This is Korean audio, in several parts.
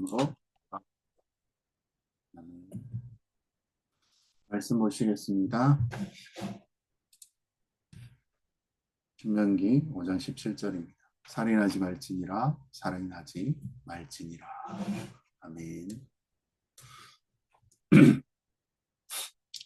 이름으로 말씀 보시겠습니다. 신명기 5장 17절입니다. 살인하지 말지니라, 살인하지 말지니라. 아멘.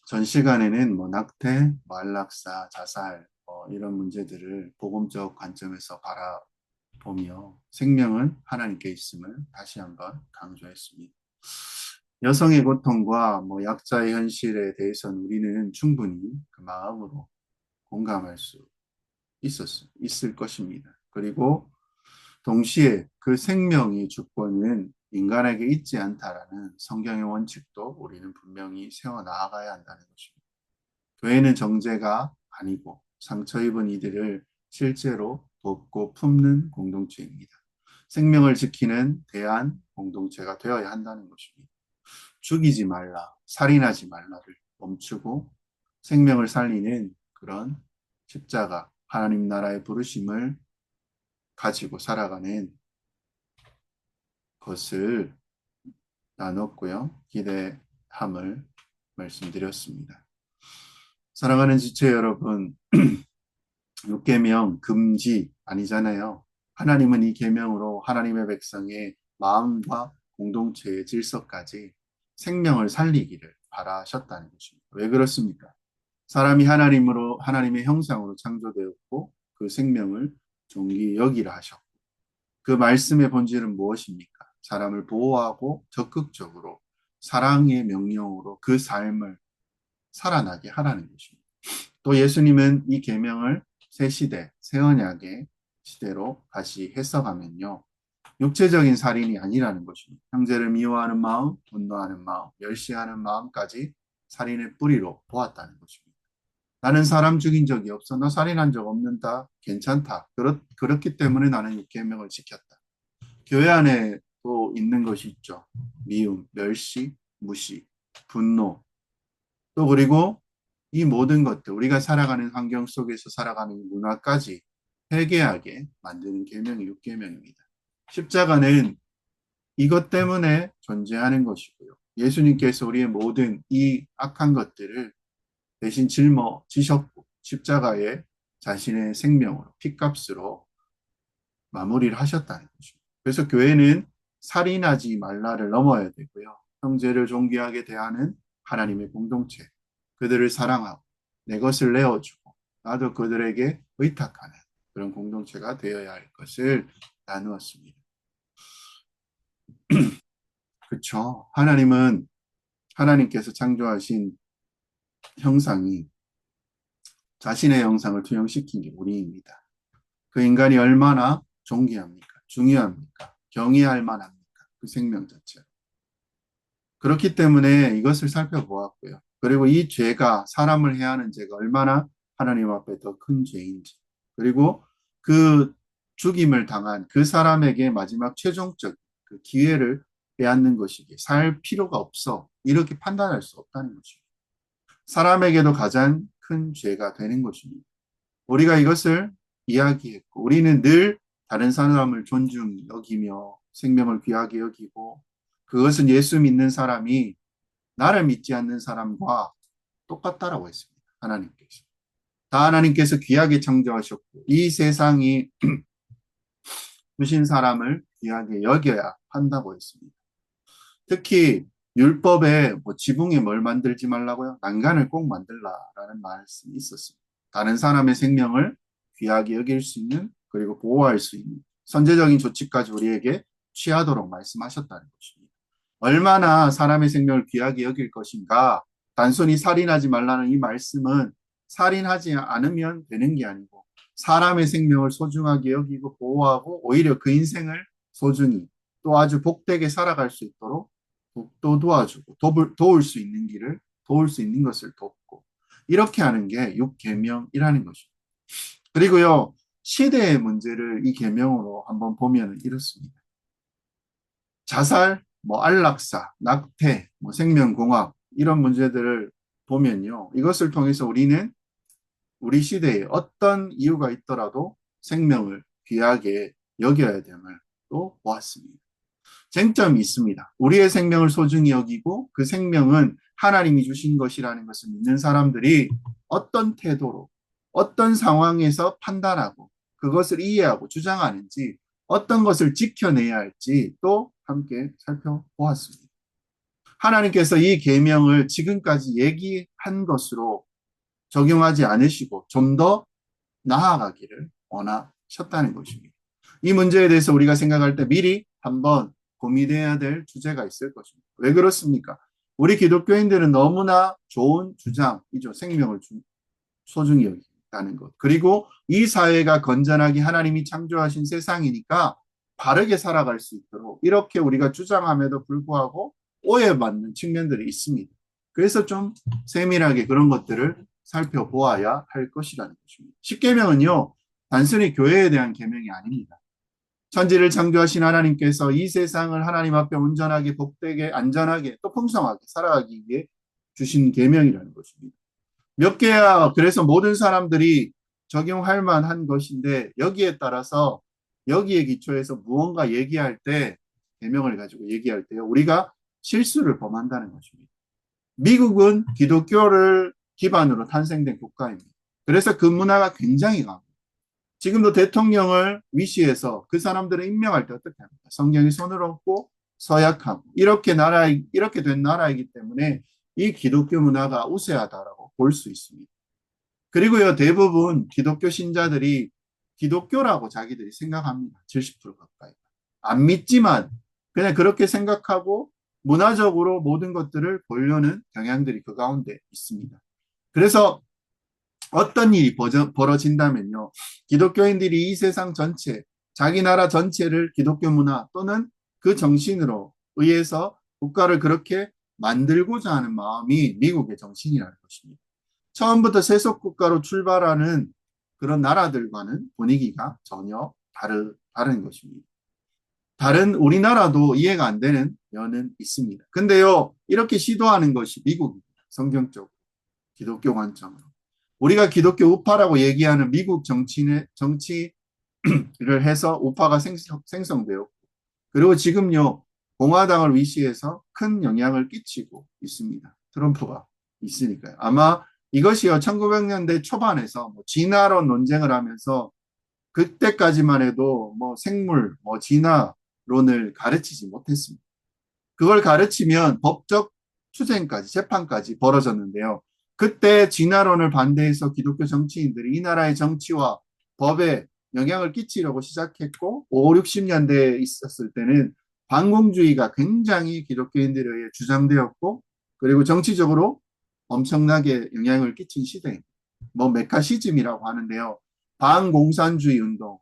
전 시간에는 낙태, 안락사, 자살 이런 문제들을 복음적 관점에서 바라보며 생명은 하나님께 있음을 다시 한번 강조했습니다. 여성의 고통과 약자의 현실에 대해서는 우리는 충분히 그 마음으로 공감할 수 있을 것입니다. 그리고 동시에 그 생명의 주권은 인간에게 있지 않다라는 성경의 원칙도 우리는 분명히 세워나가야 한다는 것입니다. 교회는 정죄가 아니고 상처 입은 이들을 실제로 돕고 품는 공동체입니다. 생명을 지키는 대안 공동체가 되어야 한다는 것입니다. 죽이지 말라, 살인하지 말라를 멈추고 생명을 살리는 그런 십자가, 하나님 나라의 부르심을 가지고 살아가는 것을 나눴고요. 기대함을 말씀드렸습니다. 사랑하는 지체 여러분, 6계명 금지 아니잖아요. 하나님은 이 계명으로 하나님의 백성의 마음과 공동체의 질서까지 생명을 살리기를 바라셨다는 것입니다. 왜 그렇습니까? 사람이 하나님의 형상으로 창조되었고 그 생명을 존귀 여기라 하셨고 그 말씀의 본질은 무엇입니까? 사람을 보호하고 적극적으로 사랑의 명령으로 그 삶을 살아나게 하라는 것입니다. 또 예수님은 이 계명을 새 시대, 새 언약의 시대로 다시 해석하면요. 육체적인 살인이 아니라는 것입니다. 형제를 미워하는 마음, 분노하는 마음, 멸시하는 마음까지 살인의 뿌리로 보았다는 것입니다. 나는 사람 죽인 적이 없어. 나 살인한 적 없는다. 괜찮다. 그렇기 때문에 나는 이 계명을 지켰다. 교회 안에 또 있는 것이 있죠. 미움, 멸시, 무시, 분노. 또 그리고 이 모든 것들, 우리가 살아가는 환경 속에서 살아가는 문화까지 회개하게 만드는 계명이 6계명입니다. 십자가는 이것 때문에 존재하는 것이고요. 예수님께서 우리의 모든 이 악한 것들을 대신 짊어지셨고 십자가에 자신의 생명으로 피값으로 마무리를 하셨다는 것입니다. 그래서 교회는 살인하지 말라를 넘어야 되고요. 형제를 존귀하게 대하는 하나님의 공동체, 그들을 사랑하고 내 것을 내어주고 나도 그들에게 의탁하는 그런 공동체가 되어야 할 것을 나누었습니다. 그렇죠. 하나님께서 창조하신 형상이 자신의 형상을 투영시킨 게 우리입니다. 그 인간이 얼마나 존귀합니까? 중요합니까? 경외할 만합니까? 그 생명 자체. 그렇기 때문에 이것을 살펴보았고요. 그리고 이 죄가 사람을 해하는 죄가 얼마나 하나님 앞에 더 큰 죄인지. 그리고 그 죽임을 당한 그 사람에게 마지막 최종적 그 기회를 빼앗는 것이기에 살 필요가 없어. 이렇게 판단할 수 없다는 것입니다. 사람에게도 가장 큰 죄가 되는 것입니다. 우리가 이것을 이야기했고 우리는 늘 다른 사람을 존중히 여기며 생명을 귀하게 여기고 그것은 예수 믿는 사람이 나를 믿지 않는 사람과 똑같다라고 했습니다. 하나님께서. 다 하나님께서 귀하게 창조하셨고 이 세상이 주신 사람을 귀하게 여겨야 한다고 했습니다. 특히 율법에 지붕에 뭘 만들지 말라고요? 난간을 꼭 만들라라는 말씀이 있었습니다. 다른 사람의 생명을 귀하게 여길 수 있는 그리고 보호할 수 있는 선제적인 조치까지 우리에게 취하도록 말씀하셨다는 것입니다. 얼마나 사람의 생명을 귀하게 여길 것인가? 단순히 살인하지 말라는 이 말씀은 살인하지 않으면 되는 게 아니고 사람의 생명을 소중하게 여기고 보호하고 오히려 그 인생을 소중히 또 아주 복되게 살아갈 수 있도록 또 도와주고 도울 수 있는 길을 도울 수 있는 것을 돕고 이렇게 하는 게 6계명이라는 것입니다. 그리고요 시대의 문제를 이 계명으로 한번 보면 이렇습니다. 자살, 안락사, 낙태, 생명공학 이런 문제들을 보면요 이것을 통해서 우리는 우리 시대에 어떤 이유가 있더라도 생명을 귀하게 여겨야 됨을 또 보았습니다. 쟁점이 있습니다. 우리의 생명을 소중히 여기고 그 생명은 하나님이 주신 것이라는 것을 믿는 사람들이 어떤 태도로, 어떤 상황에서 판단하고 그것을 이해하고 주장하는지, 어떤 것을 지켜내야 할지 또 함께 살펴보았습니다. 하나님께서 이 계명을 지금까지 얘기한 것으로 적용하지 않으시고 좀 더 나아가기를 원하셨다는 것입니다. 이 문제에 대해서 우리가 생각할 때 미리 한번 고민해야 될 주제가 있을 것입니다. 왜 그렇습니까? 우리 기독교인들은 너무나 좋은 주장이죠. 생명을 소중히 여긴다는 것. 그리고 이 사회가 건전하게 하나님이 창조하신 세상이니까 바르게 살아갈 수 있도록 이렇게 우리가 주장함에도 불구하고 오해받는 측면들이 있습니다. 그래서 좀 세밀하게 그런 것들을 살펴보아야 할 것이라는 것입니다. 십계명은요, 단순히 교회에 대한 계명이 아닙니다. 천지를 창조하신 하나님께서 이 세상을 하나님 앞에 온전하게 복되게 안전하게 또 풍성하게 살아가기 위해 주신 계명이라는 것입니다. 몇 개야 그래서 모든 사람들이 적용할 만한 것인데 여기에 따라서 여기에 기초해서 무언가 얘기할 때 계명을 가지고 얘기할 때요 우리가 실수를 범한다는 것입니다. 미국은 기독교를 기반으로 탄생된 국가입니다. 그래서 그 문화가 굉장히 강합니다. 지금도 대통령을 위시해서 그 사람들을 임명할 때 어떻게 합니까? 성경이 손을 얹고 서약하고 이렇게 된 나라이기 때문에 이 기독교 문화가 우세하다라고 볼 수 있습니다. 그리고요 대부분 기독교 신자들이 기독교라고 자기들이 생각합니다. 70% 가까이. 안 믿지만 그냥 그렇게 생각하고 문화적으로 모든 것들을 보려는 경향들이 그 가운데 있습니다. 그래서 어떤 일이 벌어진다면요. 기독교인들이 이 세상 전체, 자기 나라 전체를 기독교 문화 또는 그 정신으로 의해서 국가를 그렇게 만들고자 하는 마음이 미국의 정신이라는 것입니다. 처음부터 세속국가로 출발하는 그런 나라들과는 분위기가 전혀 다른 것입니다. 다른 우리나라도 이해가 안 되는 면은 있습니다. 근데요, 이렇게 시도하는 것이 미국입니다. 성경적으로, 기독교 관점으로. 우리가 기독교 우파라고 얘기하는 미국 정치를 해서 우파가 생성되었고, 그리고 지금요, 공화당을 위시해서 큰 영향을 끼치고 있습니다. 트럼프가 있으니까요. 아마 이것이요, 1900년대 초반에서 진화론 논쟁을 하면서 그때까지만 해도 생물, 진화론을 가르치지 못했습니다. 그걸 가르치면 법적 투쟁까지, 재판까지 벌어졌는데요. 그때 진화론을 반대해서 기독교 정치인들이 이 나라의 정치와 법에 영향을 끼치려고 시작했고, 5, 60년대에 있었을 때는 반공주의가 굉장히 기독교인들에 의해 주장되었고, 그리고 정치적으로 엄청나게 영향을 끼친 시대입니다. 메카시즘이라고 하는데요. 반공산주의 운동,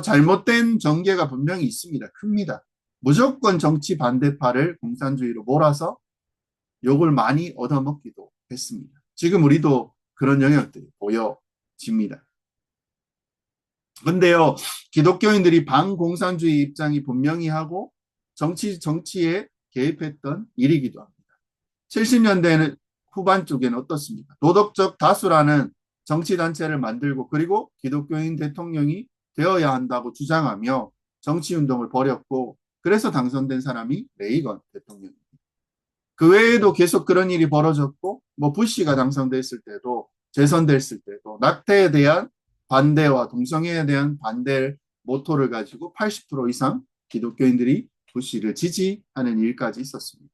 잘못된 전개가 분명히 있습니다. 큽니다. 무조건 정치 반대파를 공산주의로 몰아서 욕을 많이 얻어먹기도 했습니다. 지금 우리도 그런 영역들이 보여집니다. 근데요, 기독교인들이 반공산주의 입장이 분명히 하고 정치에 개입했던 일이기도 합니다. 70년대에는 후반 쪽에는 어떻습니까? 도덕적 다수라는 정치단체를 만들고 그리고 기독교인 대통령이 되어야 한다고 주장하며 정치운동을 벌였고 그래서 당선된 사람이 레이건 대통령입니다. 그 외에도 계속 그런 일이 벌어졌고 부시가 당선됐을 때도 재선됐을 때도 낙태에 대한 반대와 동성애에 대한 반대 모토를 가지고 80% 이상 기독교인들이 부시를 지지하는 일까지 있었습니다.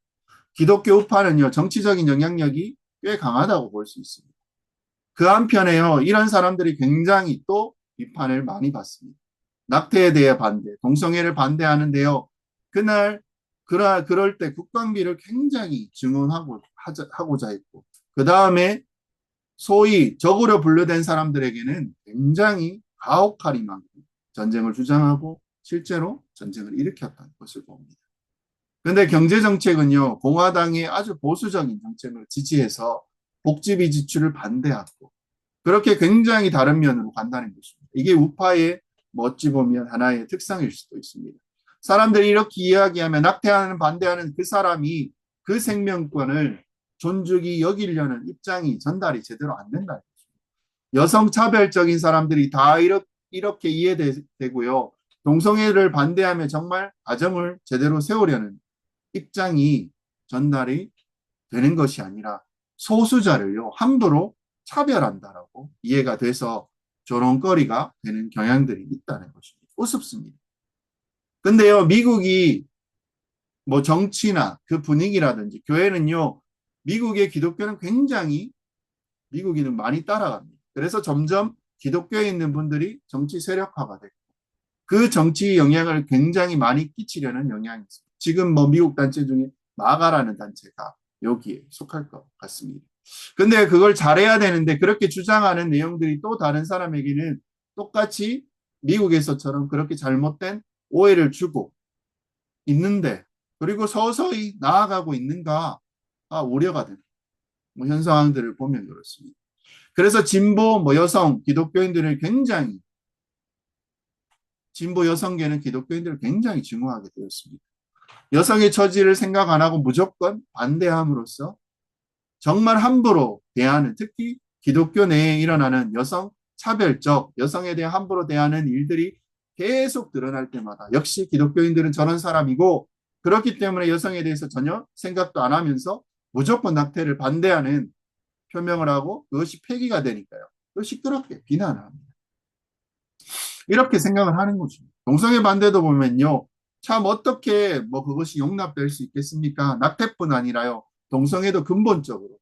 기독교 우파는요, 정치적인 영향력이 꽤 강하다고 볼 수 있습니다. 그 한편에요, 이런 사람들이 굉장히 또 비판을 많이 받습니다. 낙태에 대해 반대, 동성애를 반대하는데요, 그럴 때 국방비를 굉장히 증언하고자 했고, 그 다음에 소위 적으로 분류된 사람들에게는 굉장히 가혹할이 많고 전쟁을 주장하고 실제로 전쟁을 일으켰던 것을 봅니다. 그런데 경제정책은요, 공화당이 아주 보수적인 정책을 지지해서 복지비 지출을 반대하고 그렇게 굉장히 다른 면으로 간다는 것입니다. 이게 우파의 어찌 보면 하나의 특성일 수도 있습니다. 사람들이 이렇게 이야기하면 낙태하는 반대하는 그 사람이 그 생명권을 존중히 여기려는 입장이 전달이 제대로 안 된다는 것입니다. 여성 차별적인 사람들이 다 이렇게 이해되고요. 동성애를 반대하며 정말 가정을 제대로 세우려는 입장이 전달이 되는 것이 아니라 소수자를요, 함부로 차별한다라고 이해가 돼서 조롱거리가 되는 경향들이 있다는 것입니다. 우습습니다. 근데요, 미국이 뭐 정치나 그 분위기라든지 교회는요, 미국의 기독교는 굉장히 미국인은 많이 따라갑니다. 그래서 점점 기독교에 있는 분들이 정치 세력화가 되고 그 정치 영향을 굉장히 많이 끼치려는 영향이 있습니다. 지금 뭐 미국 단체 중에 마가라는 단체가 여기에 속할 것 같습니다. 근데 그걸 잘해야 되는데 그렇게 주장하는 내용들이 또 다른 사람에게는 똑같이 미국에서처럼 그렇게 잘못된 오해를 주고 있는데 그리고 서서히 나아가고 있는가 우려가 되는 뭐 현 상황들을 보면 그렇습니다. 그래서 진보 뭐 여성 기독교인들을 굉장히 진보 여성계는 기독교인들을 굉장히 증오하게 되었습니다. 여성의 처지를 생각 안 하고 무조건 반대함으로써 정말 함부로 대하는 특히 기독교 내에 일어나는 여성 차별적 여성에 대해 함부로 대하는 일들이 계속 드러날 때마다 역시 기독교인들은 저런 사람이고 그렇기 때문에 여성에 대해서 전혀 생각도 안 하면서 무조건 낙태를 반대하는 표명을 하고 그것이 폐기가 되니까요. 시끄럽게 비난을 합니다. 이렇게 생각을 하는 거죠. 동성애 반대도 보면요. 참 어떻게 뭐 그것이 용납될 수 있겠습니까? 낙태뿐 아니라요. 동성애도 근본적으로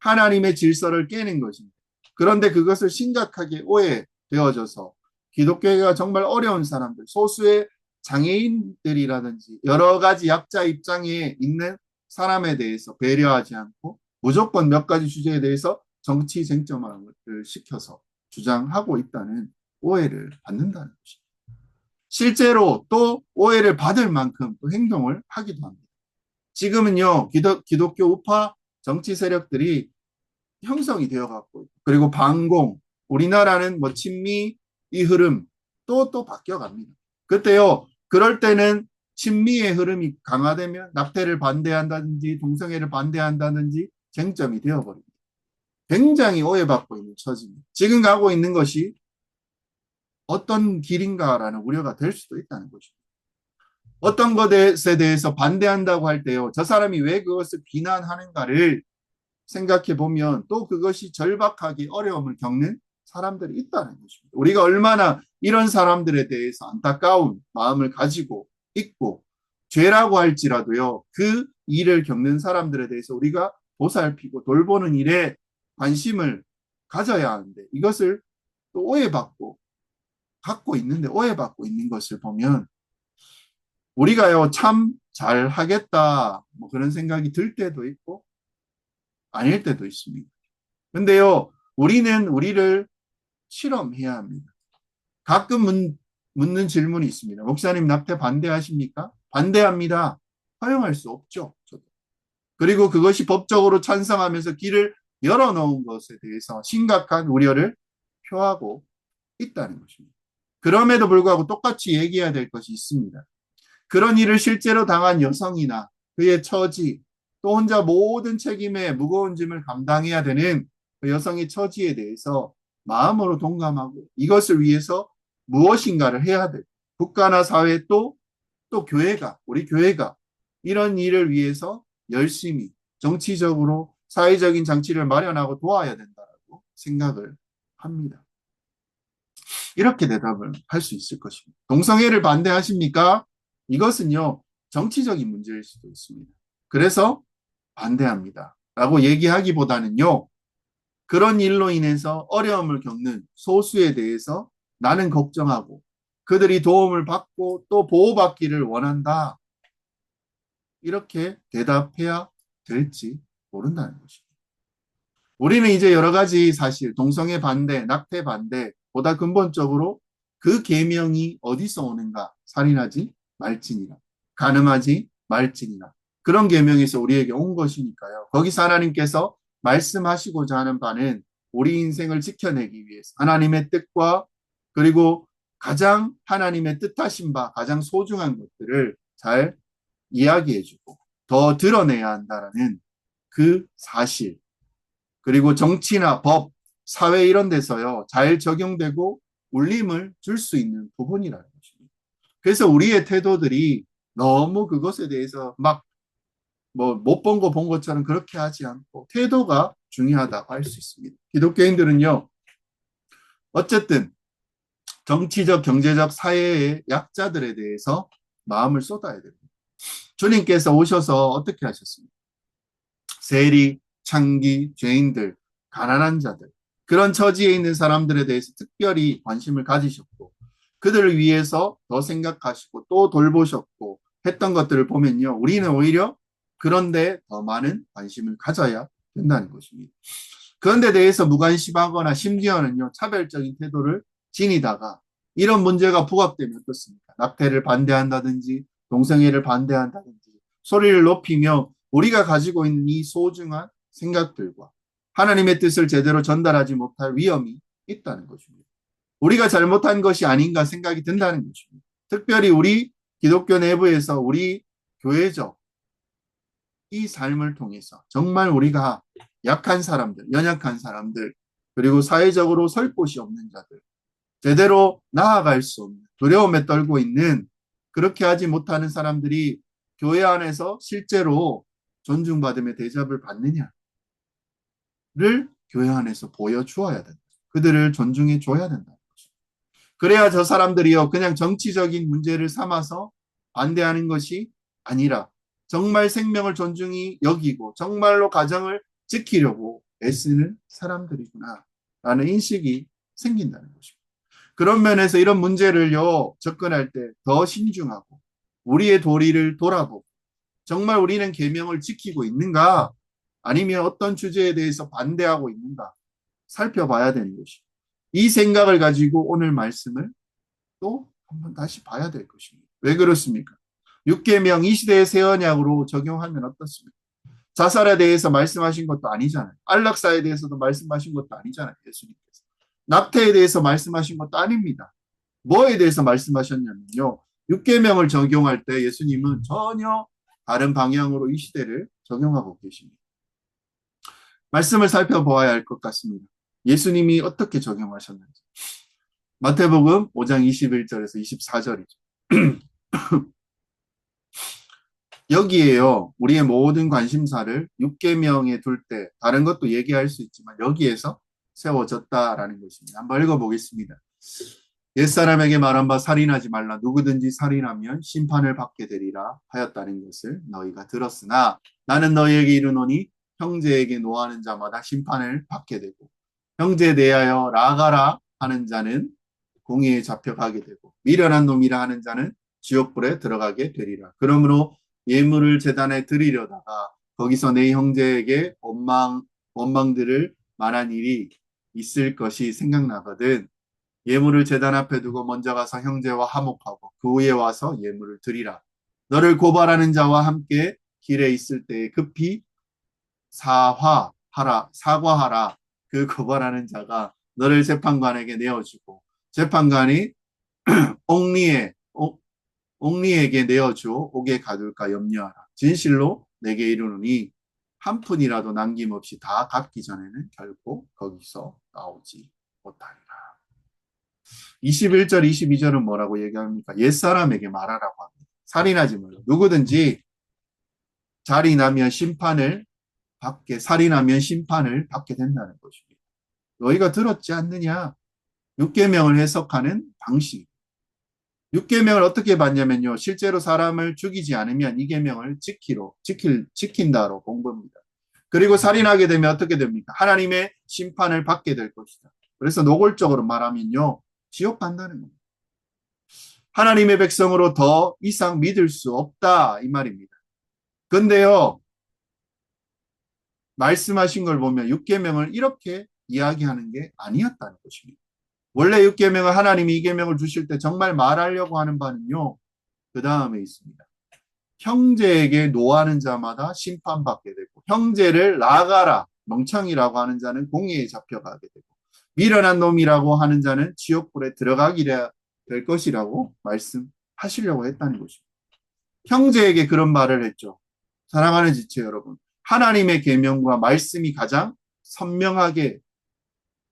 하나님의 질서를 깨는 것입니다. 그런데 그것을 심각하게 오해되어져서 기독교회가 정말 어려운 사람들, 소수의 장애인들이라든지 여러 가지 약자 입장에 있는 사람에 대해서 배려하지 않고 무조건 몇 가지 주제에 대해서 정치 쟁점화를 시켜서 주장하고 있다는 오해를 받는다는 것입니다. 실제로 또 오해를 받을 만큼 또 행동을 하기도 합니다. 지금은요, 기독교 우파 정치 세력들이 형성이 되어갔고, 그리고 반공, 우리나라는 뭐 친미 이 흐름 또 바뀌어갑니다. 그때요, 그럴 때는 친미의 흐름이 강화되면 낙태를 반대한다든지 동성애를 반대한다든지 쟁점이 되어버립니다. 굉장히 오해받고 있는 처지입니다. 지금 가고 있는 것이 어떤 길인가라는 우려가 될 수도 있다는 것입니다. 어떤 것에 대해서 반대한다고 할 때요, 저 사람이 왜 그것을 비난하는가를 생각해 보면 또 그것이 절박하게 어려움을 겪는 사람들이 있다는 것입니다. 우리가 얼마나 이런 사람들에 대해서 안타까운 마음을 가지고 있고 죄라고 할지라도요, 그 일을 겪는 사람들에 대해서 우리가 보살피고 돌보는 일에 관심을 가져야 하는데 이것을 또 오해받고 갖고 있는데 오해받고 있는 것을 보면 우리가요 참 잘하겠다 뭐 그런 생각이 들 때도 있고 아닐 때도 있습니다. 근데요 우리는 우리를 실험해야 합니다. 가끔 묻는 질문이 있습니다. 목사님 낙태 반대하십니까? 반대합니다. 허용할 수 없죠. 저도. 그리고 그것이 법적으로 찬성하면서 길을 열어놓은 것에 대해서 심각한 우려를 표하고 있다는 것입니다. 그럼에도 불구하고 똑같이 얘기해야 될 것이 있습니다. 그런 일을 실제로 당한 여성이나 그의 처지, 또 혼자 모든 책임의 무거운 짐을 감당해야 되는 그 여성의 처지에 대해서 마음으로 동감하고 이것을 위해서 무엇인가를 해야 돼. 국가나 사회 또 교회가, 우리 교회가 이런 일을 위해서 열심히 정치적으로 사회적인 장치를 마련하고 도와야 된다고 생각을 합니다. 이렇게 대답을 할 수 있을 것입니다. 동성애를 반대하십니까? 이것은요, 정치적인 문제일 수도 있습니다. 그래서 반대합니다. 라고 얘기하기보다는요, 그런 일로 인해서 어려움을 겪는 소수에 대해서 나는 걱정하고 그들이 도움을 받고 또 보호받기를 원한다. 이렇게 대답해야 될지 모른다는 것입니다. 우리는 이제 여러 가지 사실 동성애 반대, 낙태 반대 보다 근본적으로 그 계명이 어디서 오는가? 살인하지 말지니라. 간음하지 말지니라. 그런 계명에서 우리에게 온 것이니까요. 거기서 하나님께서 말씀하시고자 하는 바는 우리 인생을 지켜내기 위해서 하나님의 뜻과 그리고 가장 하나님의 뜻하신 바, 가장 소중한 것들을 잘 이야기해주고 더 드러내야 한다라는 그 사실, 그리고 정치나 법, 사회 이런 데서요, 잘 적용되고 울림을 줄 수 있는 부분이라는 것입니다. 그래서 우리의 태도들이 너무 그것에 대해서 막 뭐 못 본 거 본 것처럼 그렇게 하지 않고 태도가 중요하다고 할 수 있습니다. 기독교인들은요, 어쨌든 정치적, 경제적, 사회의 약자들에 대해서 마음을 쏟아야 됩니다. 주님께서 오셔서 어떻게 하셨습니까? 세리, 창기, 죄인들, 가난한 자들, 그런 처지에 있는 사람들에 대해서 특별히 관심을 가지셨고, 그들을 위해서 더 생각하시고 또 돌보셨고 했던 것들을 보면요, 우리는 오히려 그런데 더 많은 관심을 가져야 된다는 것입니다. 그런데 대해서 무관심하거나 심지어는요, 차별적인 태도를 지니다가 이런 문제가 부각되면 어떻습니까? 낙태를 반대한다든지 동성애를 반대한다든지 소리를 높이며 우리가 가지고 있는 이 소중한 생각들과 하나님의 뜻을 제대로 전달하지 못할 위험이 있다는 것입니다. 우리가 잘못한 것이 아닌가 생각이 든다는 것입니다. 특별히 우리 기독교 내부에서 우리 교회적 이 삶을 통해서 정말 우리가 약한 사람들, 연약한 사람들, 그리고 사회적으로 설 곳이 없는 자들, 제대로 나아갈 수 없는, 두려움에 떨고 있는, 그렇게 하지 못하는 사람들이 교회 안에서 실제로 존중받음의 대접을 받느냐를 교회 안에서 보여주어야 된다. 그들을 존중해 줘야 된다. 그래야 저 사람들이요, 그냥 정치적인 문제를 삼아서 반대하는 것이 아니라 정말 생명을 존중히 여기고 정말로 가정을 지키려고 애쓰는 사람들이구나 라는 인식이 생긴다는 것입니다. 그런 면에서 이런 문제를요, 접근할 때 더 신중하고 우리의 도리를 돌아보고 정말 우리는 계명을 지키고 있는가 아니면 어떤 주제에 대해서 반대하고 있는가 살펴봐야 되는 것입니다. 이 생각을 가지고 오늘 말씀을 또 한번 다시 봐야 될 것입니다. 왜 그렇습니까? 6계명 이 시대의 새 언약으로 적용하면 어떻습니까? 자살에 대해서 말씀하신 것도 아니잖아요. 안락사에 대해서도 말씀하신 것도 아니잖아요. 예수님께서. 낙태에 대해서 말씀하신 것도 아닙니다. 뭐에 대해서 말씀하셨냐면요. 6계명을 적용할 때 예수님은 전혀 다른 방향으로 이 시대를 적용하고 계십니다. 말씀을 살펴보아야 할 것 같습니다. 예수님이 어떻게 적용하셨는지. 마태복음 5장 21절에서 24절이죠. 여기에요. 우리의 모든 관심사를 6계명에 둘 때 다른 것도 얘기할 수 있지만 여기에서 세워졌다라는 것입니다. 한번 읽어보겠습니다. 옛사람에게 말한 바 살인하지 말라. 누구든지 살인하면 심판을 받게 되리라 하였다는 것을 너희가 들었으나 나는 너희에게 이르노니 형제에게 노하는 자마다 심판을 받게 되고 형제에 대하여 나가라 하는 자는 공의에 잡혀가게 되고 미련한 놈이라 하는 자는 지옥불에 들어가게 되리라. 그러므로 예물을 제단에 드리려다가 거기서 내 형제에게 원망들을 만한 일이 있을 것이 생각나거든. 예물을 제단 앞에 두고 먼저 가서 형제와 화목하고 그 후에 와서 예물을 드리라. 너를 고발하는 자와 함께 길에 있을 때에 급히 사과하라. 그 고발하는 자가 너를 재판관에게 내어주고 재판관이 옥리에게 내어주어 옥에 가둘까 염려하라. 진실로 내게 이르노니 한 푼이라도 남김없이 다 갚기 전에는 결코 거기서 나오지 못하리라. 21절, 22절은 뭐라고 얘기합니까? 옛사람에게 말하라고 합니다. 살인하지 말라. 누구든지 살인하면 심판을 받게 된다는 것입니다. 너희가 들었지 않느냐? 6계명을 해석하는 방식. 6계명을 어떻게 봤냐면요. 실제로 사람을 죽이지 않으면 이 계명을 지킨다로 본 겁니다. 그리고 살인하게 되면 어떻게 됩니까? 하나님의 심판을 받게 될 것이다. 그래서 노골적으로 말하면요. 지옥 간다는 겁니다. 하나님의 백성으로 더 이상 믿을 수 없다 이 말입니다. 근데요. 말씀하신 걸 보면 6계명을 이렇게 이야기하는 게 아니었다는 것입니다. 원래 6계명을 하나님이 2계명을 주실 때 정말 말하려고 하는 바는요. 그 다음에 있습니다. 형제에게 노하는 자마다 심판받게 되고 형제를 나가라 멍청이라고 하는 자는 공의에 잡혀가게 되고 미련한 놈이라고 하는 자는 지옥불에 들어가게 될 것이라고 말씀하시려고 했다는 것입니다. 형제에게 그런 말을 했죠. 사랑하는 지체 여러분. 하나님의 계명과 말씀이 가장 선명하게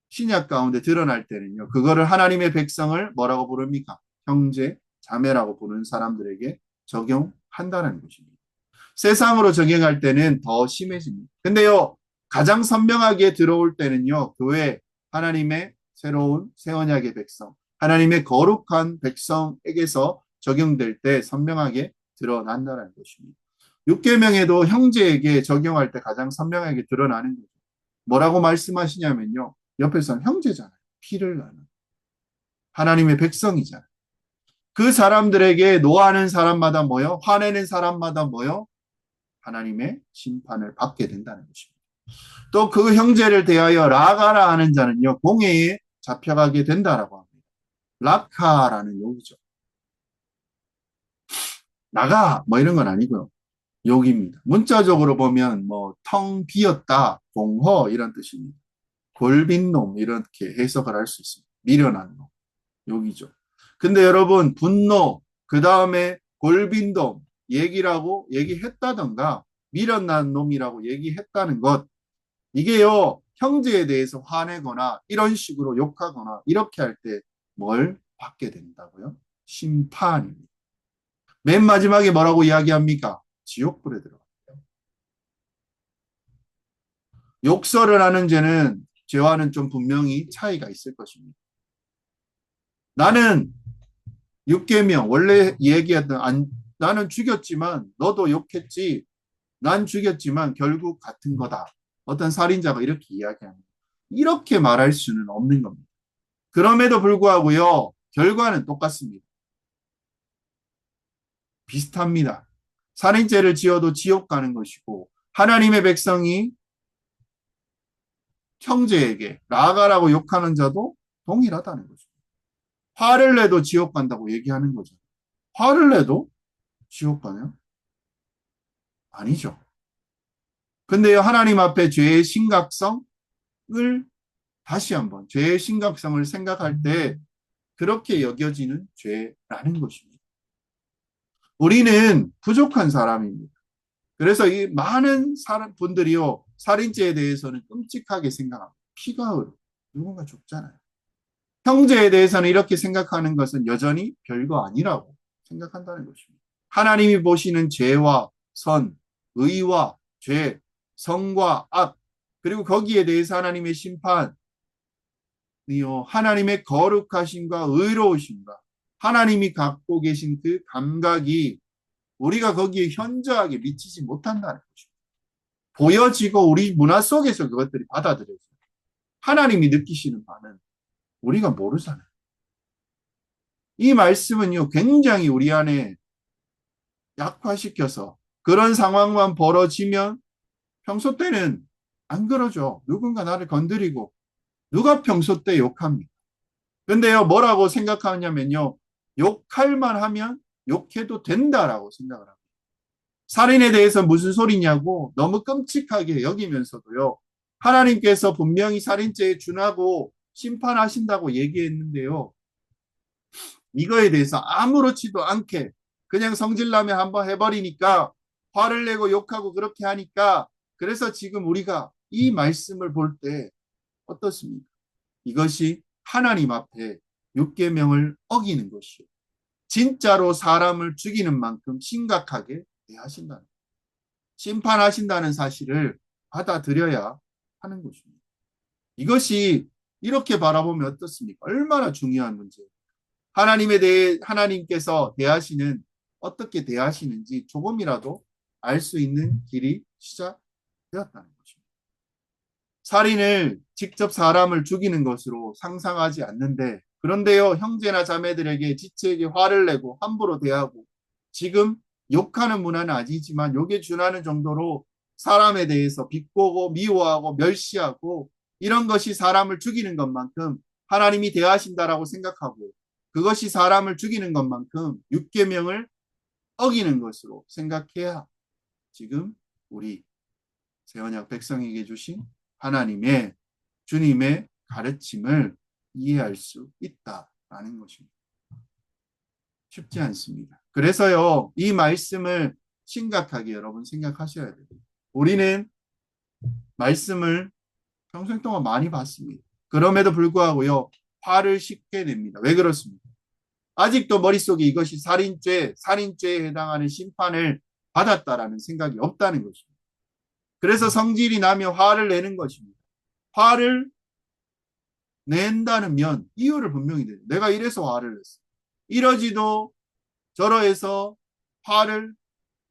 신약 가운데 드러날 때는요. 그거를 하나님의 백성을 뭐라고 부릅니까? 형제 자매라고 부르는 사람들에게 적용한다는 것입니다. 세상으로 적용할 때는 더 심해집니다. 근데요, 가장 선명하게 들어올 때는요, 교회 하나님의 새로운 새 언약의 백성, 하나님의 거룩한 백성에게서 적용될 때 선명하게 드러난다는 것입니다. 6계명에도 형제에게 적용할 때 가장 선명하게 드러나는 거죠. 뭐라고 말씀하시냐면요. 옆에서는 형제잖아요. 피를 나는 하나님의 백성이잖아요. 그 사람들에게 노하는 사람마다 뭐요? 화내는 사람마다 뭐요? 하나님의 심판을 받게 된다는 것입니다. 또 그 형제를 대하여 라가라 하는 자는요, 공회에 잡혀가게 된다라고 합니다. 라카라는 욕이죠. 나가 뭐 이런 건 아니고요. 욕입니다. 문자적으로 보면 뭐 텅 비었다, 공허 이런 뜻입니다. 골빈 놈 이렇게 해석을 할 수 있습니다. 미련한 놈, 욕이죠. 근데 여러분 분노 그 다음에 골빈 놈 얘기라고 얘기했다던가 미련난 놈이라고 얘기했다는 것 이게요, 형제에 대해서 화내거나 이런 식으로 욕하거나 이렇게 할 때 뭘 받게 된다고요? 심판입니다. 맨 마지막에 뭐라고 이야기합니까? 지옥불에 들어가요. 욕설을 하는 죄는 죄와는 좀 분명히 차이가 있을 것입니다. 나는 6계명 원래 얘기했던 나는 죽였지만 너도 욕했지. 난 죽였지만 결국 같은 거다. 어떤 살인자가 이렇게 이야기합니다. 이렇게 말할 수는 없는 겁니다. 그럼에도 불구하고요, 결과는 똑같습니다. 비슷합니다. 살인죄를 지어도 지옥 가는 것이고, 하나님의 백성이 형제에게 나아가라고 욕하는 자도 동일하다는 거죠. 화를 내도 지옥 간다고 얘기하는 거죠. 화를 내도 지옥 가요? 아니죠. 근데요, 하나님 앞에 죄의 심각성을 다시 한번, 죄의 심각성을 생각할 때 그렇게 여겨지는 죄라는 것입니다. 우리는 부족한 사람입니다. 그래서 이 많은 분들이요, 살인죄에 대해서는 끔찍하게 생각합니다. 피가 흐르고 누군가 죽잖아요. 형제에 대해서는 이렇게 생각하는 것은 여전히 별거 아니라고 생각한다는 것입니다. 하나님이 보시는 죄와 선, 의와 죄, 성과 악, 그리고 거기에 대해서 하나님의 심판이요, 하나님의 거룩하심과 의로우심과 하나님이 갖고 계신 그 감각이 우리가 거기에 현저하게 미치지 못한다는 것입니다. 보여지고 우리 문화 속에서 그것들이 받아들여져요. 하나님이 느끼시는 바는 우리가 모르잖아요. 이 말씀은요, 굉장히 우리 안에 약화시켜서 그런 상황만 벌어지면 평소 때는 안 그러죠. 누군가 나를 건드리고 누가 평소 때 욕합니까? 근데요, 뭐라고 생각하냐면요, 욕할 만하면 욕해도 된다라고 생각을 합니다. 살인에 대해서 무슨 소리냐고 너무 끔찍하게 여기면서도요, 하나님께서 분명히 살인죄에 준하고 심판하신다고 얘기했는데요, 이거에 대해서 아무렇지도 않게 그냥 성질나면 한번 해버리니까 화를 내고 욕하고 그렇게 하니까 그래서 지금 우리가 이 말씀을 볼 때 어떻습니까? 이것이 하나님 앞에 6계명을 어기는 것이요. 진짜로 사람을 죽이는 만큼 심각하게 대하신다는 심판하신다는 사실을 받아들여야 하는 것입니다. 이것이 이렇게 바라보면 어떻습니까? 얼마나 중요한 문제예요. 하나님에 대해 하나님께서 대하시는 어떻게 대하시는지 조금이라도 알 수 있는 길이 시작되었다는 것입니다. 살인을 직접 사람을 죽이는 것으로 상상하지 않는데 그런데요 형제나 자매들에게 지체에게 화를 내고 함부로 대하고 지금 욕하는 문화는 아니지만 욕에 준하는 정도로 사람에 대해서 비꼬고 미워하고 멸시하고 이런 것이 사람을 죽이는 것만큼 하나님이 대하신다라고 생각하고 그것이 사람을 죽이는 것만큼 6계명을 어기는 것으로 생각해야 지금 우리 새언약 백성에게 주신 하나님의 주님의 가르침을 이해할 수 있다라는 것입니다. 쉽지 않습니다. 그래서요, 이 말씀을 심각하게 여러분 생각하셔야 돼요. 우리는 말씀을 평생 동안 많이 봤습니다. 그럼에도 불구하고요, 화를 쉽게 냅니다. 왜 그렇습니까? 아직도 머릿속에 이것이 살인죄에 해당하는 심판을 받았다라는 생각이 없다는 것입니다. 그래서 성질이 나며 화를 내는 것입니다. 화를 낸다는 면 이유를 분명히 내요. 내가 이래서 화를 냈어. 이러지도 저러해서 화를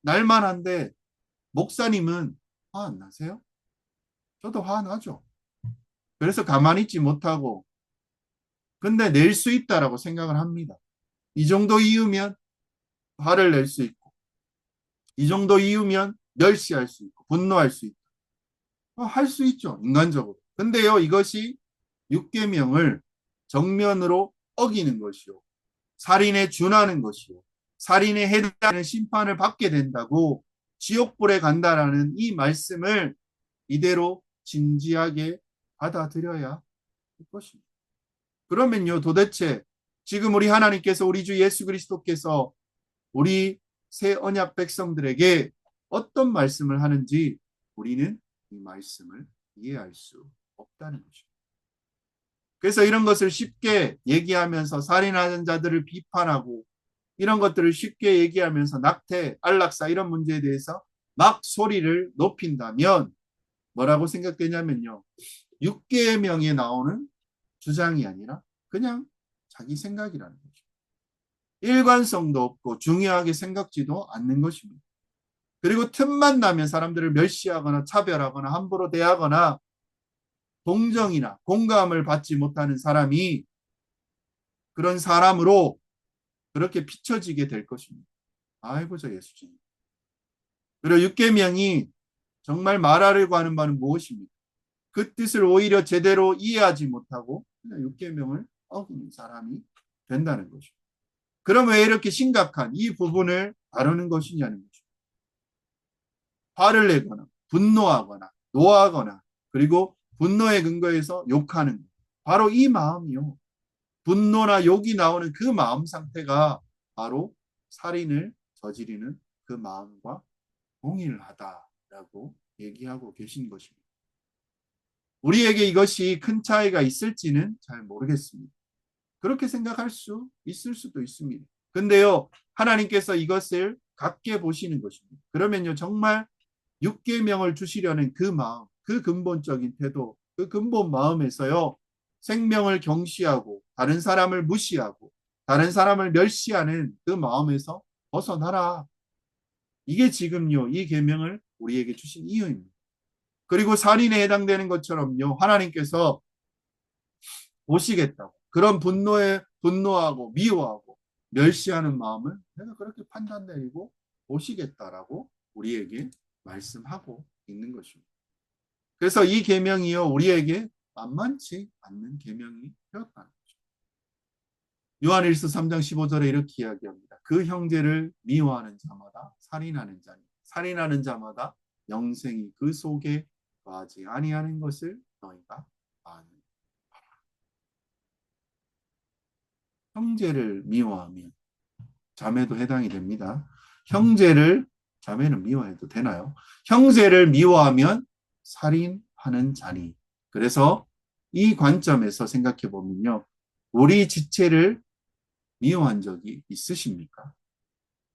날 만한데 목사님은 화 안 나세요? 저도 화 나죠. 그래서 가만히 있지 못하고 근데 낼 수 있다라고 생각을 합니다. 이 정도 이유면 화를 낼 수 있고 이 정도 이유면 멸시할 수 있고 분노할 수 있고 할 수 있죠. 인간적으로. 근데요 이것이 육계명을 정면으로 어기는 것이요. 살인에 준하는 것이요. 살인에 해당하는 심판을 받게 된다고 지옥불에 간다라는 이 말씀을 이대로 진지하게 받아들여야 할 것입니다. 그러면요 도대체 지금 우리 하나님께서 우리 주 예수 그리스도께서 우리 새 언약 백성들에게 어떤 말씀을 하는지 우리는 이 말씀을 이해할 수 없다는 것입니다. 그래서 이런 것을 쉽게 얘기하면서 살인하는 자들을 비판하고 이런 것들을 쉽게 얘기하면서 낙태, 안락사 이런 문제에 대해서 막 소리를 높인다면 뭐라고 생각되냐면요. 육계명에 나오는 주장이 아니라 그냥 자기 생각이라는 거죠. 일관성도 없고 중요하게 생각지도 않는 것입니다. 그리고 틈만 나면 사람들을 멸시하거나 차별하거나 함부로 대하거나 동정이나 공감을 받지 못하는 사람이 그런 사람으로 그렇게 비춰지게 될 것입니다. 아이고 저 예수님. 그리고 육계명이 정말 말하려고 하는 바는 무엇입니까? 그 뜻을 오히려 제대로 이해하지 못하고 그냥 육계명을 어기는 사람이 된다는 것입니다. 그럼 왜 이렇게 심각한 이 부분을 다루는 것이냐는 거죠. 화를 내거나 분노하거나 노하거나 그리고 분노의 근거에서 욕하는 것. 바로 이 마음이요. 분노나 욕이 나오는 그 마음 상태가 바로 살인을 저지르는 그 마음과 동일하다라고 얘기하고 계신 것입니다. 우리에게 이것이 큰 차이가 있을지는 잘 모르겠습니다. 그렇게 생각할 수 있을 수도 있습니다. 근데요, 하나님께서 이것을 갖게 보시는 것입니다. 그러면요, 정말 육계명을 주시려는 그 마음, 그 근본적인 태도, 그 근본 마음에서요, 생명을 경시하고 다른 사람을 무시하고 다른 사람을 멸시하는 그 마음에서 벗어나라. 이게 지금요, 이 계명을 우리에게 주신 이유입니다. 그리고 살인에 해당되는 것처럼요, 하나님께서 보시겠다고. 그런 분노하고 미워하고 멸시하는 마음을 내가 그렇게 판단 내리고 보시겠다라고 우리에게 말씀하고 있는 것입니다. 그래서 이 계명이요 우리에게 만만치 않는 계명이 되었다는 거죠. 요한일서 3장 15절에 이렇게 이야기합니다. 그 형제를 미워하는 자마다 살인하는 자니 살인하는 자마다 영생이 그 속에 거하지 아니하는 것을 너희가 아는. 형제를 미워하면 자매도 해당이 됩니다. 형제를 자매는 미워해도 되나요? 형제를 미워하면 살인하는 자니. 그래서 이 관점에서 생각해 보면요. 우리 지체를 미워한 적이 있으십니까?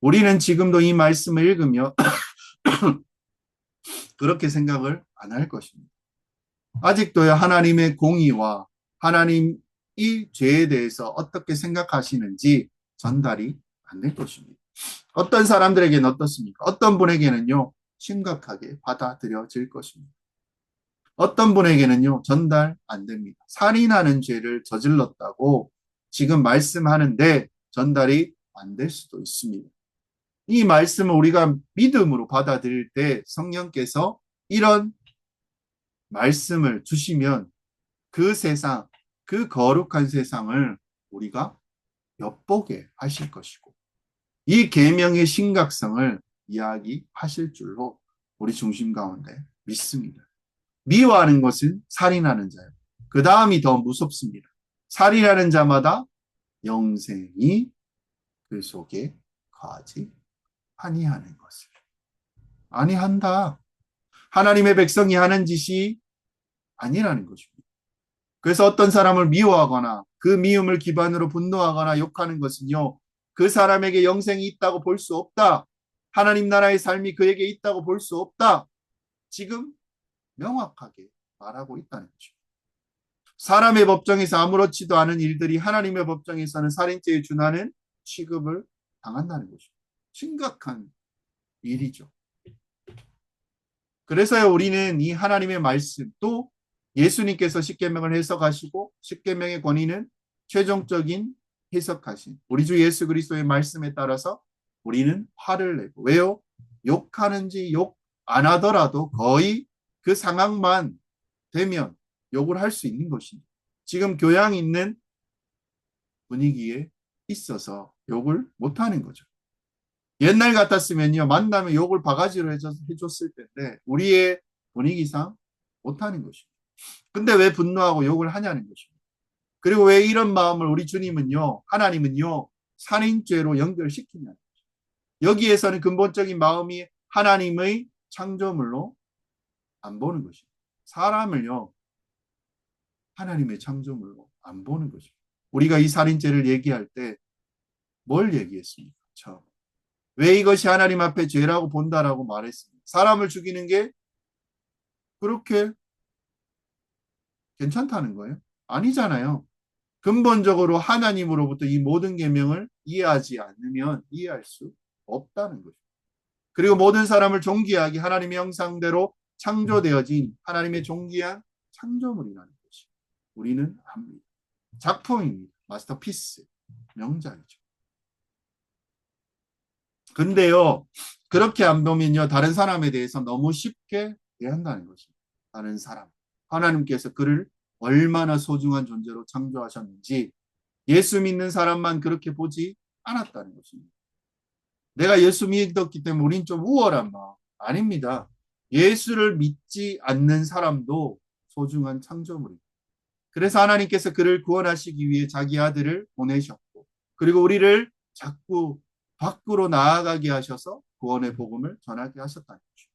우리는 지금도 이 말씀을 읽으며 그렇게 생각을 안 할 것입니다. 아직도요 하나님의 공의와 하나님 이 죄에 대해서 어떻게 생각하시는지 전달이 안 될 것입니다. 어떤 사람들에게는 어떻습니까? 어떤 분에게는요 심각하게 받아들여질 것입니다. 어떤 분에게는요 전달 안 됩니다. 살인하는 죄를 저질렀다고 지금 말씀하는데 전달이 안 될 수도 있습니다. 이 말씀을 우리가 믿음으로 받아들일 때 성령께서 이런 말씀을 주시면 그 세상, 그 거룩한 세상을 우리가 엿보게 하실 것이고 이 계명의 심각성을 이야기하실 줄로 우리 중심 가운데 믿습니다. 미워하는 것은 살인하는 자예요. 그 다음이 더 무섭습니다. 살인하는 자마다 영생이 그 속에 거하지 아니하는 것을. 아니한다. 하나님의 백성이 하는 짓이 아니라는 것입니다. 그래서 어떤 사람을 미워하거나 그 미움을 기반으로 분노하거나 욕하는 것은요, 그 사람에게 영생이 있다고 볼 수 없다. 하나님 나라의 삶이 그에게 있다고 볼 수 없다. 지금 명확하게 말하고 있다는 거죠. 사람의 법정에서 아무렇지도 않은 일들이 하나님의 법정에서는 살인죄에 준하는 취급을 당한다는 거죠. 심각한 일이죠. 그래서요, 우리는 이 하나님의 말씀, 또 예수님께서 십계명을 해석하시고 십계명의 권위는 최종적인 해석하신 우리 주 예수 그리스도의 말씀에 따라서 우리는 화를 내고, 왜요? 욕하는지 욕 안 하더라도 거의 그 상황만 되면 욕을 할 수 있는 것입니다. 지금 교양 있는 분위기에 있어서 욕을 못하는 거죠. 옛날 같았으면요, 만나면 욕을 바가지로 해줬을 텐데 우리의 분위기상 못하는 것입니다. 근데 왜 분노하고 욕을 하냐는 것입니다. 그리고 왜 이런 마음을 우리 주님은요, 하나님은요, 살인죄로 연결시키냐는 거죠. 여기에서는 근본적인 마음이 하나님의 창조물로 안 보는 것입니다. 사람을요, 하나님의 창조물로 안 보는 것입니다. 우리가 이 살인죄를 얘기할 때 뭘 얘기했습니까? 처음. 왜 이것이 하나님 앞에 죄라고 본다라고 말했습니다. 사람을 죽이는 게 그렇게 괜찮다는 거예요? 아니잖아요. 근본적으로 하나님으로부터 이 모든 계명을 이해하지 않으면 이해할 수 없다는 거죠. 그리고 모든 사람을 존귀하게 하나님의 형상대로 창조되어진 하나님의 존귀한 창조물이라는 것이 우리는 합니다. 작품입니다. 마스터피스, 명작이죠. 근데요, 그렇게 안 보면요, 다른 사람에 대해서 너무 쉽게 대한다는 것입니다. 다른 사람. 하나님께서 그를 얼마나 소중한 존재로 창조하셨는지 예수 믿는 사람만 그렇게 보지 않았다는 것입니다. 내가 예수 믿었기 때문에 우린 좀 우월한 마음. 아닙니다. 예수를 믿지 않는 사람도 소중한 창조물입니다. 그래서 하나님께서 그를 구원하시기 위해 자기 아들을 보내셨고, 그리고 우리를 자꾸 밖으로 나아가게 하셔서 구원의 복음을 전하게 하셨다는 거죠.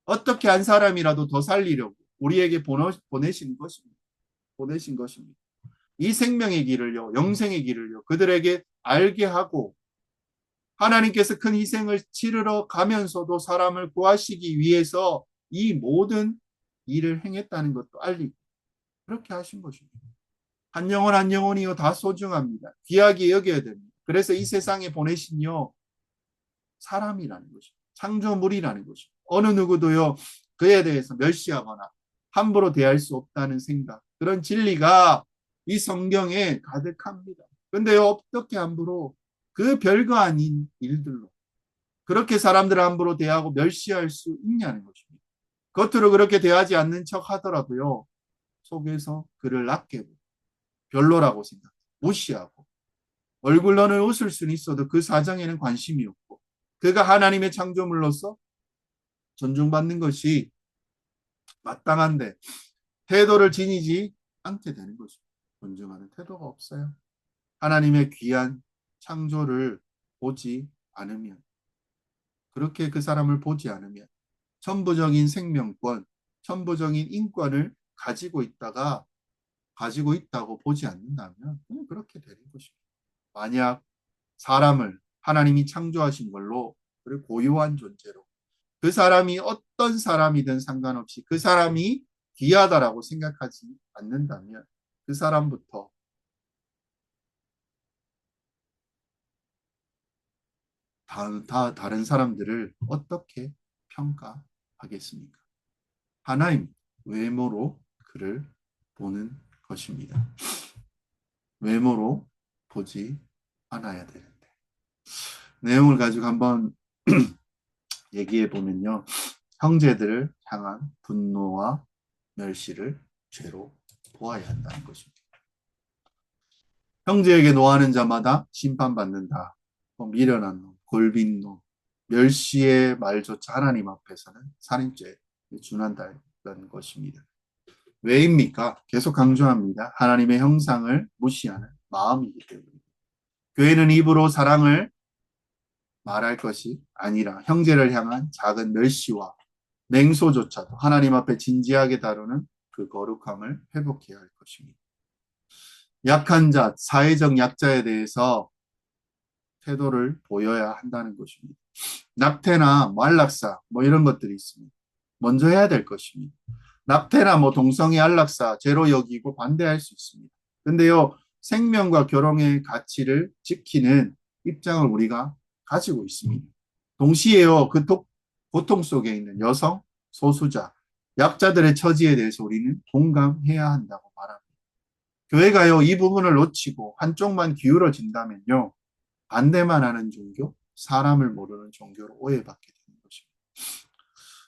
어떻게 한 사람이라도 더 살리려고 우리에게 보내신 것입니다. 보내신 것입니다. 이 생명의 길을요, 영생의 길을요, 그들에게 알게 하고 하나님께서 큰 희생을 치르러 가면서도 사람을 구하시기 위해서 이 모든 일을 행했다는 것도 알리고 그렇게 하신 것입니다. 한 영혼 한 영혼이요 다 소중합니다. 귀하게 여겨야 됩니다. 그래서 이 세상에 보내신요 사람이라는 것입니다. 창조물이라는 것입니다. 어느 누구도요 그에 대해서 멸시하거나 함부로 대할 수 없다는 생각, 그런 진리가 이 성경에 가득합니다. 근데요 어떻게 함부로 그 별거 아닌 일들로 그렇게 사람들을 함부로 대하고 멸시할 수 있냐는 것입니다. 겉으로 그렇게 대하지 않는 척 하더라도요 속에서 그를 낮게 보고 별로라고 생각, 무시하고 얼굴로는 웃을 수는 있어도 그 사정에는 관심이 없고 그가 하나님의 창조물로서 존중받는 것이 마땅한데 태도를 지니지 않게 되는 것입니다. 존중하는 태도가 없어요. 하나님의 귀한 창조를 보지 않으면, 그렇게 그 사람을 보지 않으면 천부적인 생명권, 천부적인 인권을 가지고 있다고 보지 않는다면 그렇게 되는 것입니다. 만약 사람을 하나님이 창조하신 걸로 그를 고유한 존재로 그 사람이 어떤 사람이든 상관없이 그 사람이 귀하다라고 생각하지 않는다면 그 사람부터 다 다른 사람들을 어떻게 평가하겠습니까? 하나님 외모로 그를 보는 것입니다. 외모로 보지 않아야 되는데 내용을 가지고 한번 얘기해 보면요. 형제들을 향한 분노와 멸시를 죄로 보아야 한다는 것입니다. 형제에게 노하는 자마다 심판받는다. 미련한 놈, 골빈 놈, 멸시의 말조차 하나님 앞에서는 살인죄에 준한다는 것입니다. 왜입니까? 계속 강조합니다. 하나님의 형상을 무시하는 마음이기 때문입니다. 교회는 입으로 사랑을 말할 것이 아니라 형제를 향한 작은 멸시와 맹소조차도 하나님 앞에 진지하게 다루는 그 거룩함을 회복해야 할 것입니다. 약한 자, 사회적 약자에 대해서 태도를 보여야 한다는 것입니다. 낙태나 안락사 뭐 이런 것들이 있습니다. 먼저 해야 될 것입니다. 낙태나 뭐 동성애 안락사 죄로 여기고 반대할 수 있습니다. 근데요, 생명과 결혼의 가치를 지키는 입장을 우리가 가지고 있습니다. 동시에요, 고통 속에 있는 여성, 소수자, 약자들의 처지에 대해서 우리는 공감해야 한다고 말합니다. 교회가요, 이 부분을 놓치고 한쪽만 기울어진다면요, 반대만 하는 종교, 사람을 모르는 종교로 오해받게 되는 것입니다.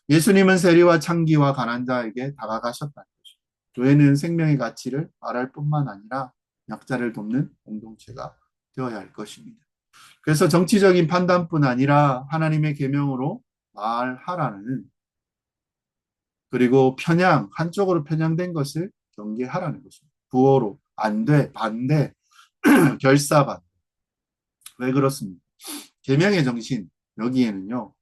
예수님은 세리와 창기와 가난한 자에게 다가가셨다는 것입니다. 교회는 생명의 가치를 말할 뿐만 아니라 약자를 돕는 공동체가 되어야 할 것입니다. 그래서 정치적인 판단뿐 아니라 하나님의 계명으로 말하라는, 그리고 한쪽으로 편향된 것을 경계하라는 것입니다. 구호로 안 돼, 반대, 결사반. 왜 그렇습니까? 계명의 정신, 여기에는요,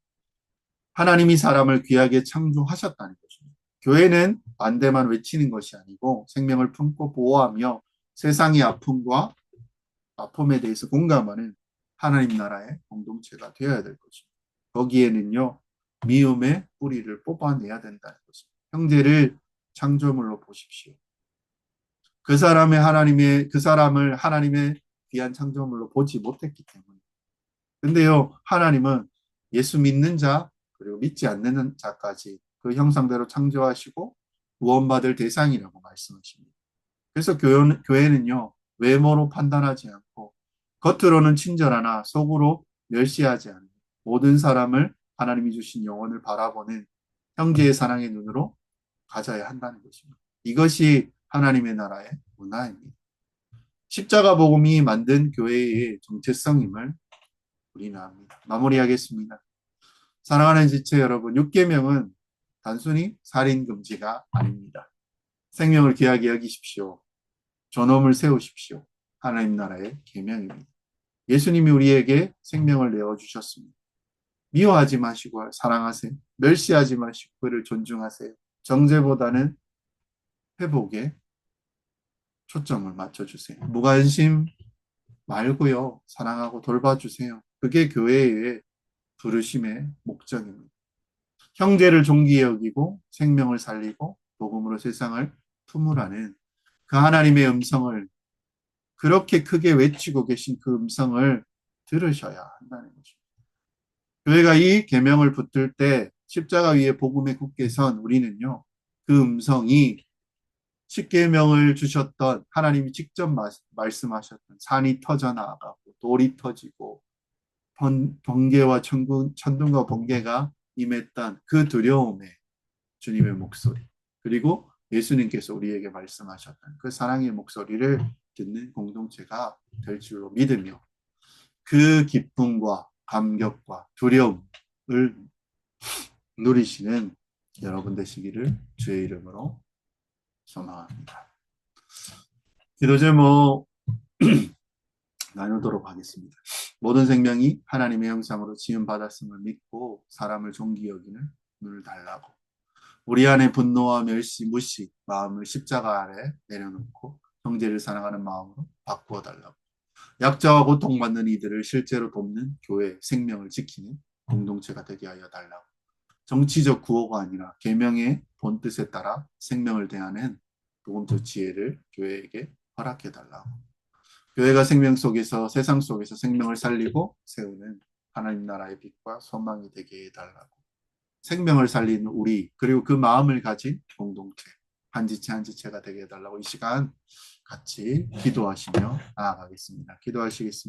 하나님이 사람을 귀하게 창조하셨다는 것입니다. 교회는 반대만 외치는 것이 아니고 생명을 품고 보호하며 세상의 아픔에 대해서 공감하는 하나님 나라의 공동체가 되어야 될 것입니다. 거기에는요, 미움의 뿌리를 뽑아내야 된다는 것입니다. 형제를 창조물로 보십시오. 그 사람을 하나님의 귀한 창조물로 보지 못했기 때문에. 근데요, 하나님은 예수 믿는 자, 그리고 믿지 않는 자까지 그 형상대로 창조하시고 구원받을 대상이라고 말씀하십니다. 그래서 교회는요, 외모로 판단하지 않고 겉으로는 친절하나 속으로 멸시하지 않는 모든 사람을 하나님이 주신 영혼을 바라보는 형제의 사랑의 눈으로 가져야 한다는 것입니다. 이것이 하나님의 나라의 문화입니다. 십자가 복음이 만든 교회의 정체성임을 우리는 압니다. 마무리하겠습니다. 사랑하는 지체 여러분, 6계명은 단순히 살인 금지가 아닙니다. 생명을 귀하게 여기십시오. 존엄을 세우십시오. 하나님 나라의 계명입니다. 예수님이 우리에게 생명을 내어주셨습니다. 미워하지 마시고 사랑하세요. 멸시하지 마시고 그를 존중하세요. 정죄보다는 회복에 초점을 맞춰주세요. 무관심 말고요. 사랑하고 돌봐주세요. 그게 교회의 부르심의 목적입니다. 형제를 존귀히 여기고 생명을 살리고 복음으로 세상을 품으라는 그 하나님의 음성을, 그렇게 크게 외치고 계신 그 음성을 들으셔야 한다는 것입니다. 교회가 이 계명을 붙들 때 십자가 위에 복음에 굳게 선 우리는요, 그 음성이 십계명을 주셨던 하나님이 직접 말씀하셨던 산이 터져 나가고 돌이 터지고 번개와 천둥과 번개가 임했던 그 두려움에 주님의 목소리, 그리고 예수님께서 우리에게 말씀하셨던 그 사랑의 목소리를 듣는 공동체가 될 줄로 믿으며 그 기쁨과 감격과 두려움을 누리시는 여러분 되시기를 주의 이름으로 소망합니다. 기도 제목 나누도록 하겠습니다. 모든 생명이 하나님의 형상으로 지음받았음을 믿고 사람을 존귀 여기는 눈을 달라고, 우리 안에 분노와 멸시, 무시, 마음을 십자가 아래 내려놓고 형제를 사랑하는 마음으로 바꾸어 달라고, 약자와 고통받는 이들을 실제로 돕는 교회, 생명을 지키는 공동체가 되게 하여 달라고, 정치적 구호가 아니라 계명의 본뜻에 따라 생명을 대하는 복음적 지혜를 교회에게 허락해 달라고, 교회가 생명 속에서, 세상 속에서 생명을 살리고 세우는 하나님 나라의 빛과 소망이 되게 해달라고, 생명을 살리는 우리, 그리고 그 마음을 가진 공동체, 한 지체 한 지체가 되게 해달라고 이 시간 같이 기도하시며 나아가겠습니다. 기도하시겠습니다.